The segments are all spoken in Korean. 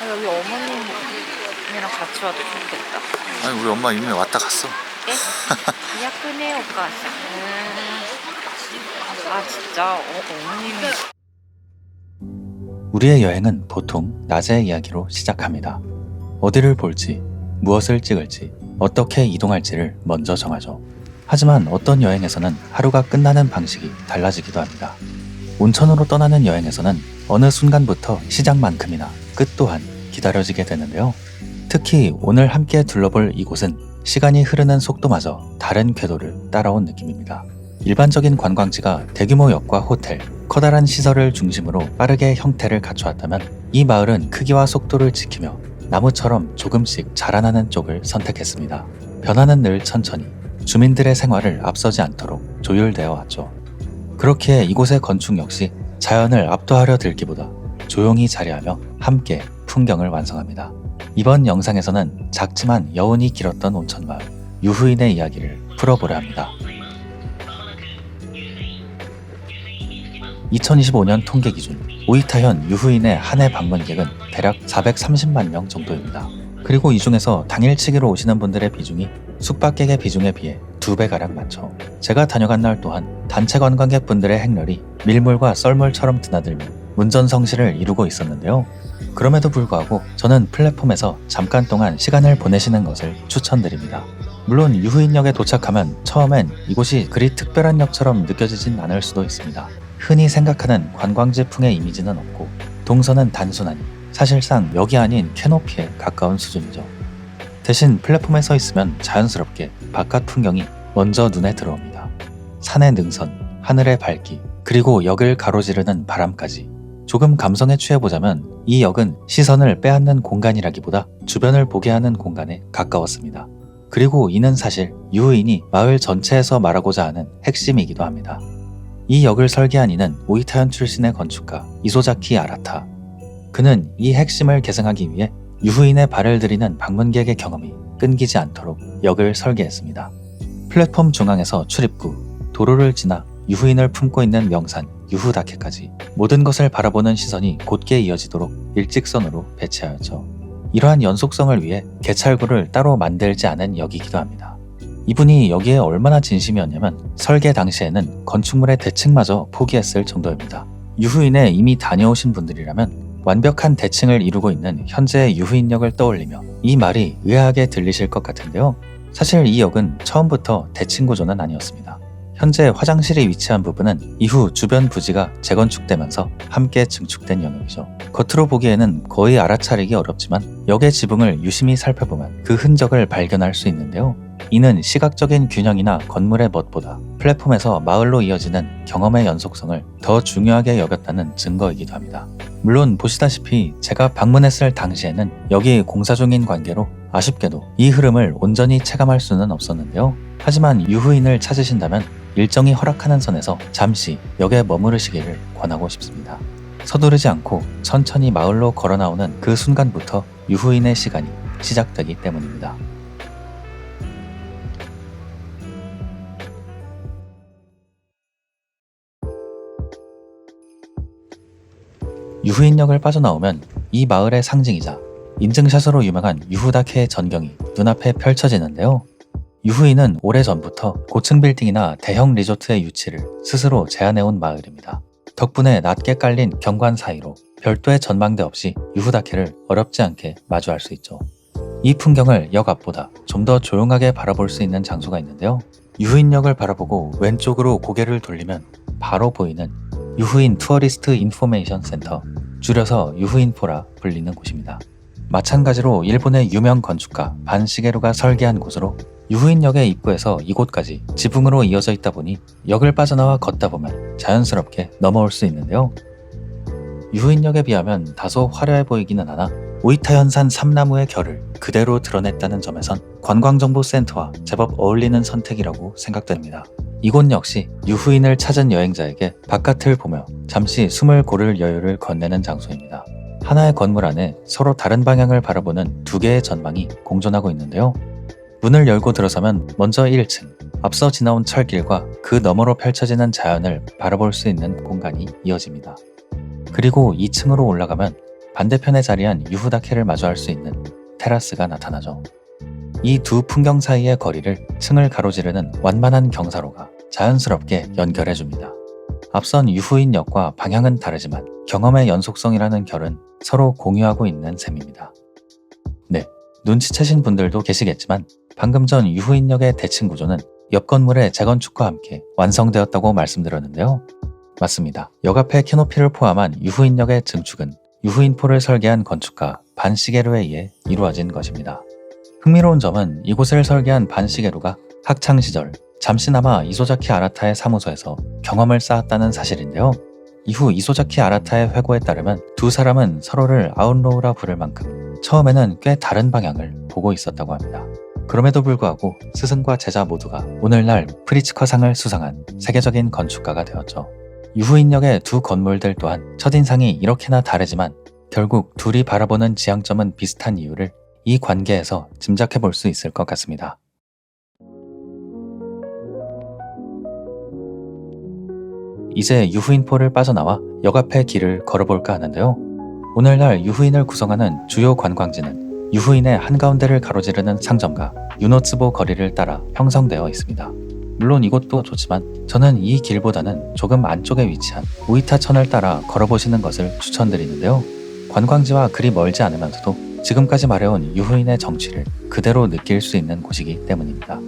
여기 어머님이랑 같이 와도 좋겠다. 아니, 우리 엄마 이미 왔다 갔어. 네? 그냥 끄네, 오빠. 아, 진짜 어머님이. 우리의 여행은 보통 낮의 이야기로 시작합니다. 어디를 볼지, 무엇을 찍을지, 어떻게 이동할지를 먼저 정하죠. 하지만 어떤 여행에서는 하루가 끝나는 방식이 달라지기도 합니다. 온천으로 떠나는 여행에서는 어느 순간부터 시작만큼이나 끝 또한 기다려지게 되는데요. 특히 오늘 함께 둘러볼 이곳은 시간이 흐르는 속도마저 다른 궤도를 따라온 느낌입니다. 일반적인 관광지가 대규모 역과 호텔, 커다란 시설을 중심으로 빠르게 형태를 갖추었다면 이 마을은 크기와 속도를 지키며 나무처럼 조금씩 자라나는 쪽을 선택했습니다. 변화는 늘 천천히 주민들의 생활을 앞서지 않도록 조율되어 왔죠. 그렇기에 이곳의 건축 역시 자연을 압도하려 들기보다 조용히 자리하며 함께 풍경을 완성합니다. 이번 영상에서는 작지만 여운이 길었던 온천마을 유후인의 이야기를 풀어보려 합니다. 2025년 통계 기준 오이타현 유후인의 한 해 방문객은 대략 430만 명 정도입니다. 그리고 이 중에서 당일치기로 오시는 분들의 비중이 숙박객의 비중에 비해 2배가량 많죠. 제가 다녀간 날 또한 단체 관광객 분들의 행렬이 밀물과 썰물처럼 드나들며 문전성시를 이루고 있었는데요. 그럼에도 불구하고 저는 플랫폼에서 잠깐 동안 시간을 보내시는 것을 추천드립니다. 물론 유후인역에 도착하면 처음엔 이곳이 그리 특별한 역처럼 느껴지진 않을 수도 있습니다. 흔히 생각하는 관광지풍의 이미지는 없고 동선은 단순하니 사실상 역이 아닌 캐노피에 가까운 수준이죠. 대신 플랫폼에 서 있으면 자연스럽게 바깥 풍경이 먼저 눈에 들어옵니다. 산의 능선, 하늘의 밝기, 그리고 역을 가로지르는 바람까지. 조금 감성에 취해보자면 이 역은 시선을 빼앗는 공간이라기보다 주변을 보게 하는 공간에 가까웠습니다. 그리고 이는 사실 유후인이 마을 전체에서 말하고자 하는 핵심이기도 합니다. 이 역을 설계한 이는 오이타현 출신의 건축가 이소자키 아라타. 그는 이 핵심을 계승하기 위해 유후인의 발을 들이는 방문객의 경험이 끊기지 않도록 역을 설계했습니다. 플랫폼 중앙에서 출입구, 도로를 지나 유후인을 품고 있는 명산 유후다케까지 모든 것을 바라보는 시선이 곧게 이어지도록 일직선으로 배치하였죠. 이러한 연속성을 위해 개찰구를 따로 만들지 않은 역이기도 합니다. 이분이 여기에 얼마나 진심이었냐면 설계 당시에는 건축물의 대칭마저 포기했을 정도입니다. 유후인에 이미 다녀오신 분들이라면 완벽한 대칭을 이루고 있는 현재의 유후인역을 떠올리며 이 말이 의아하게 들리실 것 같은데요. 사실 이 역은 처음부터 대칭 구조는 아니었습니다. 현재 화장실이 위치한 부분은 이후 주변 부지가 재건축되면서 함께 증축된 영역이죠. 겉으로 보기에는 거의 알아차리기 어렵지만 역의 지붕을 유심히 살펴보면 그 흔적을 발견할 수 있는데요. 이는 시각적인 균형이나 건물의 멋보다 플랫폼에서 마을로 이어지는 경험의 연속성을 더 중요하게 여겼다는 증거이기도 합니다. 물론 보시다시피 제가 방문했을 당시에는 여기 공사 중인 관계로 아쉽게도 이 흐름을 온전히 체감할 수는 없었는데요. 하지만 유후인을 찾으신다면 일정이 허락하는 선에서 잠시 역에 머무르시기를 권하고 싶습니다. 서두르지 않고 천천히 마을로 걸어 나오는 그 순간부터 유후인의 시간이 시작되기 때문입니다. 유후인역을 빠져나오면 이 마을의 상징이자 인증샷으로 유명한 유후다케의 전경이 눈앞에 펼쳐지는데요. 유후인은 오래전부터 고층 빌딩이나 대형 리조트의 유치를 스스로 제안해온 마을입니다. 덕분에 낮게 깔린 경관 사이로 별도의 전망대 없이 유후다케를 어렵지 않게 마주할 수 있죠. 이 풍경을 역 앞보다 좀 더 조용하게 바라볼 수 있는 장소가 있는데요. 유후인역을 바라보고 왼쪽으로 고개를 돌리면 바로 보이는 유후인 투어리스트 인포메이션 센터, 줄여서 유후인포라 불리는 곳입니다. 마찬가지로 일본의 유명 건축가 반시게루가 설계한 곳으로 유후인역의 입구에서 이곳까지 지붕으로 이어져 있다 보니 역을 빠져나와 걷다 보면 자연스럽게 넘어올 수 있는데요. 유후인역에 비하면 다소 화려해 보이기는 하나 오이타현산 삼나무의 결을 그대로 드러냈다는 점에선 관광정보센터와 제법 어울리는 선택이라고 생각됩니다. 이곳 역시 유후인을 찾은 여행자에게 바깥을 보며 잠시 숨을 고를 여유를 건네는 장소입니다. 하나의 건물 안에 서로 다른 방향을 바라보는 두 개의 전망이 공존하고 있는데요. 문을 열고 들어서면 먼저 1층, 앞서 지나온 철길과 그 너머로 펼쳐지는 자연을 바라볼 수 있는 공간이 이어집니다. 그리고 2층으로 올라가면 반대편에 자리한 유후다케를 마주할 수 있는 테라스가 나타나죠. 이 두 풍경 사이의 거리를 층을 가로지르는 완만한 경사로가 자연스럽게 연결해줍니다. 앞선 유후인역과 방향은 다르지만 경험의 연속성이라는 결은 서로 공유하고 있는 셈입니다. 네, 눈치채신 분들도 계시겠지만 방금 전 유후인역의 대칭 구조는 옆 건물의 재건축과 함께 완성되었다고 말씀드렸는데요. 맞습니다. 역 앞에 캐노피를 포함한 유후인역의 증축은 유후인포를 설계한 건축가 반시게루에 의해 이루어진 것입니다. 흥미로운 점은 이곳을 설계한 반시게루가 학창시절 잠시나마 이소자키 아라타의 사무소에서 경험을 쌓았다는 사실인데요. 이후 이소자키 아라타의 회고에 따르면 두 사람은 서로를 아웃로우라 부를 만큼 처음에는 꽤 다른 방향을 보고 있었다고 합니다. 그럼에도 불구하고 스승과 제자 모두가 오늘날 프리츠커상을 수상한 세계적인 건축가가 되었죠. 유후인역의 두 건물들 또한 첫인상이 이렇게나 다르지만 결국 둘이 바라보는 지향점은 비슷한 이유를 이 관계에서 짐작해 볼 수 있을 것 같습니다. 이제 유후인포를 빠져나와 역 앞의 길을 걸어볼까 하는데요. 오늘날 유후인을 구성하는 주요 관광지는 유후인의 한가운데를 가로지르는 상점과 유노츠보 거리를 따라 형성되어 있습니다. 물론 이곳도 좋지만 저는 이 길보다는 조금 안쪽에 위치한 오이타천을 따라 걸어보시는 것을 추천드리는데요. 관광지와 그리 멀지 않으면서도 지금까지 말해온 유후인의 정취를 그대로 느낄 수 있는 곳이기 때문입니다.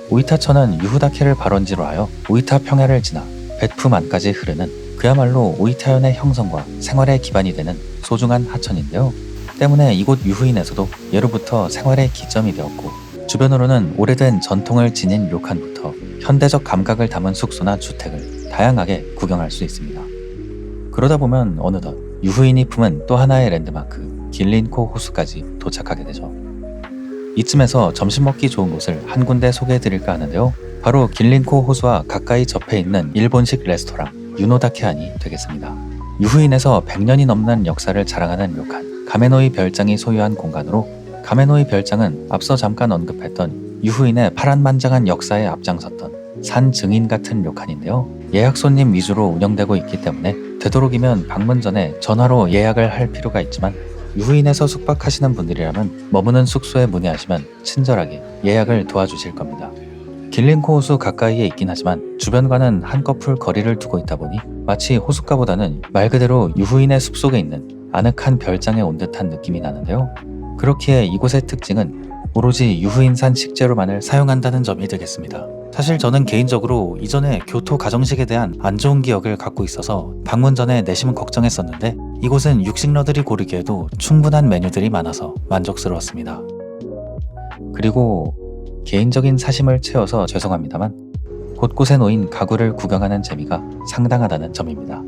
오이타천은 유후다케를 발원지로 하여 오이타 평야를 지나 베프만까지 흐르는 그야말로 오이타현의 형성과 생활의 기반이 되는 소중한 하천인데요. 때문에 이곳 유후인에서도 예로부터 생활의 기점이 되었고 주변으로는 오래된 전통을 지닌 료칸부터 현대적 감각을 담은 숙소나 주택을 다양하게 구경할 수 있습니다. 그러다 보면 어느덧 유후인이 품은 또 하나의 랜드마크 길린코 호수까지 도착하게 되죠. 이쯤에서 점심 먹기 좋은 곳을 한 군데 소개해드릴까 하는데요. 바로 길린코 호수와 가까이 접해 있는 일본식 레스토랑 유노다케안이 되겠습니다. 유후인에서 100년이 넘는 역사를 자랑하는 료칸 가메노이 별장이 소유한 공간으로 가메노이 별장은 앞서 잠깐 언급했던 유후인의 파란만장한 역사에 앞장섰던 산 증인 같은 료칸인데요. 예약 손님 위주로 운영되고 있기 때문에 되도록이면 방문 전에 전화로 예약을 할 필요가 있지만 유후인에서 숙박하시는 분들이라면 머무는 숙소에 문의하시면 친절하게 예약을 도와주실 겁니다. 길린코 호수 가까이에 있긴 하지만 주변과는 한꺼풀 거리를 두고 있다 보니 마치 호숫가보다는 말 그대로 유후인의 숲속에 있는 아늑한 별장에 온 듯한 느낌이 나는데요. 그렇기에 이곳의 특징은 오로지 유후인산 식재료만을 사용한다는 점이 되겠습니다. 사실 저는 개인적으로 이전에 교토 가정식에 대한 안 좋은 기억을 갖고 있어서 방문 전에 내심 걱정했었는데 이곳은 육식러들이 고르기에도 충분한 메뉴들이 많아서 만족스러웠습니다. 그리고 개인적인 사심을 채워서 죄송합니다만 곳곳에 놓인 가구를 구경하는 재미가 상당하다는 점입니다.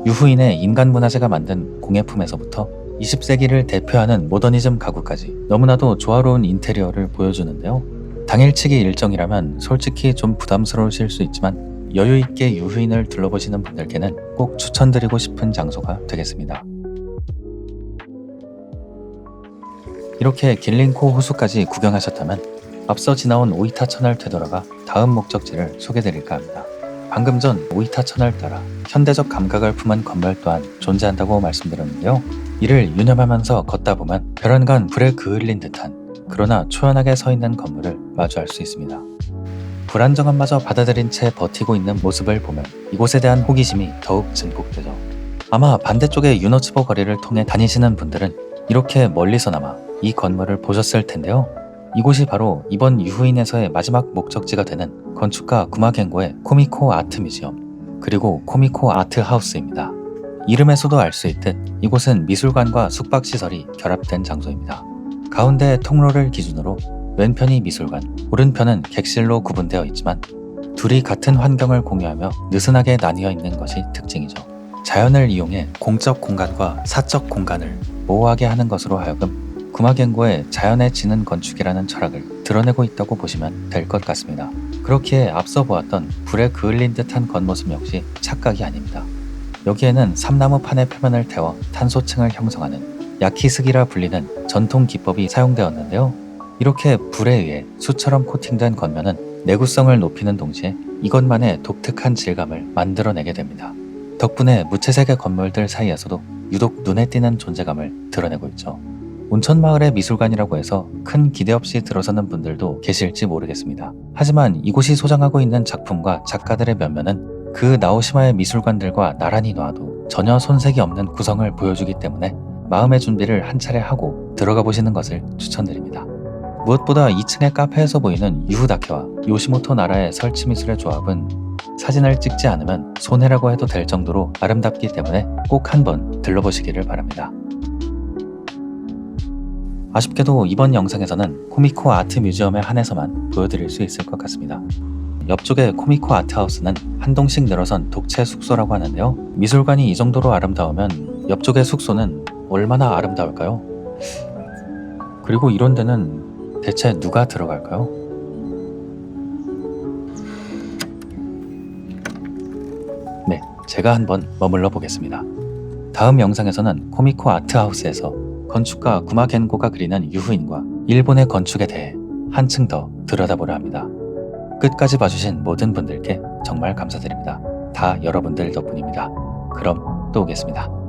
유후인의 인간 문화재가 만든 공예품에서부터 20세기를 대표하는 모더니즘 가구까지 너무나도 조화로운 인테리어를 보여주는데요. 당일치기 일정이라면 솔직히 좀 부담스러우실 수 있지만 여유있게 유후인을 둘러보시는 분들께는 꼭 추천드리고 싶은 장소가 되겠습니다. 이렇게 길린코 호수까지 구경하셨다면 앞서 지나온 오이타천을 되돌아가 다음 목적지를 소개드릴까 합니다. 방금 전 오이타천을 따라 현대적 감각을 품은 건물 또한 존재한다고 말씀드렸는데요. 이를 유념하면서 걷다 보면 별안간 불에 그을린 듯한 그러나 초연하게 서 있는 건물을 마주할 수 있습니다. 불안정함마저 받아들인 채 버티고 있는 모습을 보면 이곳에 대한 호기심이 더욱 증폭되죠. 아마 반대쪽의 유노츠보 거리를 통해 다니시는 분들은 이렇게 멀리서나마 이 건물을 보셨을 텐데요. 이곳이 바로 이번 유후인에서의 마지막 목적지가 되는 건축가 구마겐고의 코미코 아트 뮤지엄 그리고 코미코 아트 하우스입니다. 이름에서도 알 수 있듯 이곳은 미술관과 숙박시설이 결합된 장소입니다. 가운데 통로를 기준으로 왼편이 미술관, 오른편은 객실로 구분되어 있지만 둘이 같은 환경을 공유하며 느슨하게 나뉘어 있는 것이 특징이죠. 자연을 이용해 공적 공간과 사적 공간을 모호하게 하는 것으로 하여금 구마겐고의 자연에 지는 건축이라는 철학을 드러내고 있다고 보시면 될 것 같습니다. 그렇기에 앞서 보았던 불에 그을린 듯한 겉모습 역시 착각이 아닙니다. 여기에는 삼나무판의 표면을 태워 탄소층을 형성하는 야키스기라 불리는 전통 기법이 사용되었는데요. 이렇게 불에 의해 숯처럼 코팅된 겉면은 내구성을 높이는 동시에 이것만의 독특한 질감을 만들어내게 됩니다. 덕분에 무채색의 건물들 사이에서도 유독 눈에 띄는 존재감을 드러내고 있죠. 온천마을의 미술관이라고 해서 큰 기대 없이 들어서는 분들도 계실지 모르겠습니다. 하지만 이곳이 소장하고 있는 작품과 작가들의 면면은 그 나오시마의 미술관들과 나란히 놔도 전혀 손색이 없는 구성을 보여주기 때문에 마음의 준비를 한 차례 하고 들어가 보시는 것을 추천드립니다. 무엇보다 2층의 카페에서 보이는 유후다케와 요시모토 나라의 설치 미술의 조합은 사진을 찍지 않으면 손해라고 해도 될 정도로 아름답기 때문에 꼭 한번 들러보시기를 바랍니다. 아쉽게도 이번 영상에서는 코미코 아트 뮤지엄에 한해서만 보여드릴 수 있을 것 같습니다. 옆쪽의 코미코 아트하우스는 한 동씩 늘어선 독채 숙소라고 하는데요. 미술관이 이 정도로 아름다우면 옆쪽의 숙소는 얼마나 아름다울까요? 그리고 이런 데는 대체 누가 들어갈까요? 네, 제가 한번 머물러 보겠습니다. 다음 영상에서는 코미코 아트하우스에서 건축가 구마 겐고가 그리는 유후인과 일본의 건축에 대해 한층 더 들여다보려 합니다. 끝까지 봐주신 모든 분들께 정말 감사드립니다. 다 여러분들 덕분입니다. 그럼 또 오겠습니다.